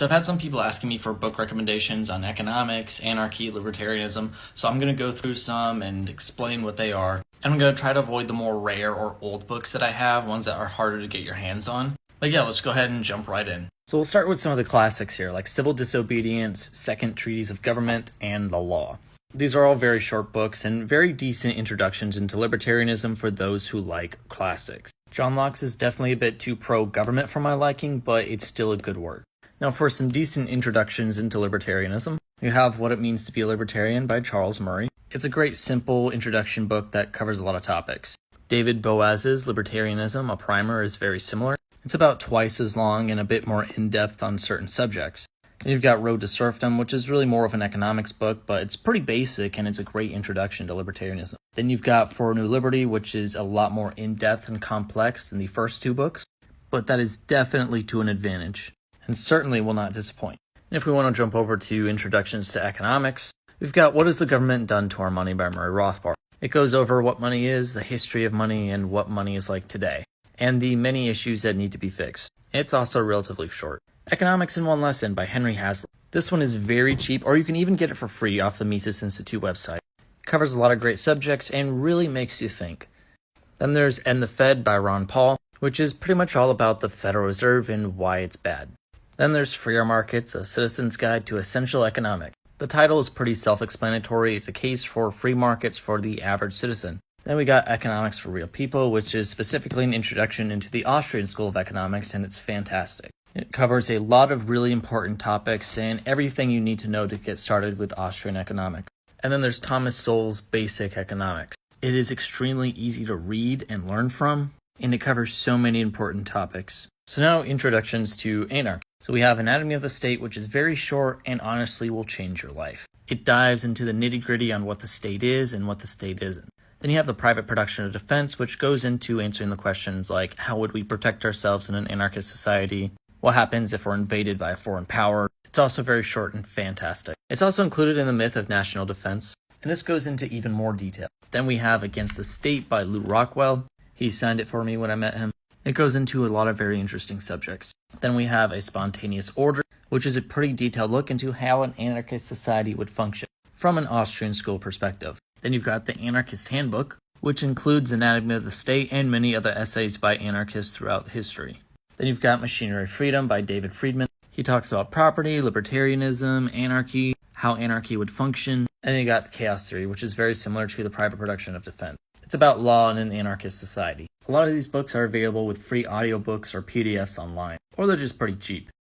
So I've had some people asking me for book recommendations on economics, anarchy, libertarianism, so I'm going to go through some and explain what they are. And I'm going to try to avoid the more rare or old books that I have, ones that are harder to get your hands on. But yeah, let's go ahead and jump right in. So we'll start with some of the classics here, like Civil Disobedience, Second Treatise of Government, and The Law. These are all very short books and very decent introductions into libertarianism for those who like classics. John Locke's is definitely a bit too pro-government for my liking, but it's still a good work. Now for some decent introductions into libertarianism, you have What It Means to Be a Libertarian by Charles Murray. It's a great simple introduction book that covers a lot of topics. David Boaz's Libertarianism, a primer, is very similar. It's about twice as long and a bit more in-depth on certain subjects. Then you've got Road to Serfdom, which is really more of an economics book, but it's pretty basic and it's a great introduction to libertarianism. Then you've got For New Liberty, which is a lot more in-depth and complex than the first two books, but that is definitely to an advantage, and certainly will not disappoint. And if we want to jump over to Introductions to Economics, we've got What Has the Government Done to Our Money by Murray Rothbard. It goes over what money is, the history of money, and what money is like today, and the many issues that need to be fixed. It's also relatively short. Economics in One Lesson by Henry Hazlitt. This one is very cheap, or you can even get it for free off the Mises Institute website. It covers a lot of great subjects and really makes you think. Then there's End the Fed by Ron Paul, which is pretty much all about the Federal Reserve and why it's bad. Then there's Freer Markets, A Citizen's Guide to Essential Economics. The title is pretty self-explanatory. It's a case for free markets for the average citizen. Then we got Economics for Real People, which is specifically an introduction into the Austrian School of Economics, and it's fantastic. It covers a lot of really important topics and everything you need to know to get started with Austrian economics. And then there's Thomas Sowell's Basic Economics. It is extremely easy to read and learn from, and it covers so many important topics. So now introductions to anarchy. So we have Anatomy of the State, which is very short and honestly will change your life. It dives into the nitty-gritty on what the state is and what the state isn't. Then you have the Private Production of Defense, which goes into answering the questions like how would we protect ourselves in an anarchist society? What happens if we're invaded by a foreign power? It's also very short and fantastic. It's also included in the Myth of National Defense, and this goes into even more detail. Then we have Against the State by Lew Rockwell. He signed it for me when I met him. It goes into a lot of very interesting subjects. Then we have A Spontaneous Order, which is a pretty detailed look into how an anarchist society would function from an Austrian school perspective. Then you've got the Anarchist Handbook, which includes Anatomy of the State and many other essays by anarchists throughout history. Then you've got Machinery of Freedom by David Friedman. He talks about property, libertarianism, anarchy, how anarchy would function. And then you got Chaos Theory, which is very similar to the Private Production of Defense. It's about law in an anarchist society. A lot of these books are available with free audiobooks or PDFs online, or they're just pretty cheap.